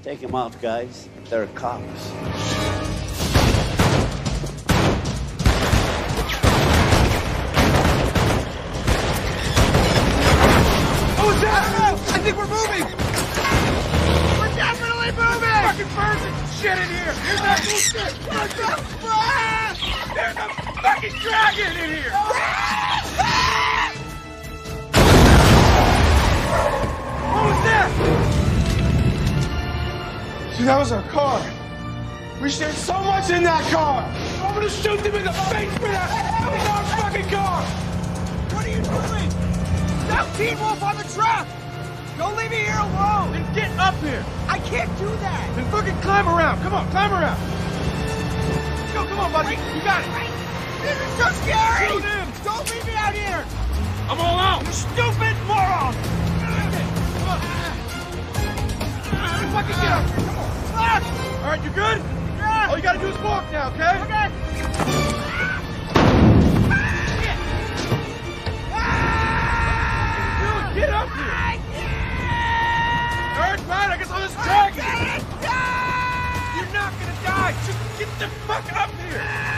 Take him out, guys. They're cops. What was that? I think we're moving! We're definitely moving! Fucking birds and shit in here! Here's that bullshit! What the fuck? There's a fucking dragon in here! What was that? Dude, that was our car. We shared so much in that car! I'm gonna shoot them in the face for that! That was our fucking car! What are you doing? Stop Teen Wolf on the truck! Don't leave me here alone! Then get up here! I can't do that! Then fucking climb around! Come on, climb around! Let's go, come on, buddy! You got it! This is so scary! Shoot him! Don't leave me out here! I'm all out! You stupid moron! Come on! Fucking get up here! Come on! Alright, you good? Yeah! All you gotta do is walk now, okay? Okay! Get up here! I can't! Alright, fine, I guess I'll just drag you! You're not gonna die! Just get the fuck up here!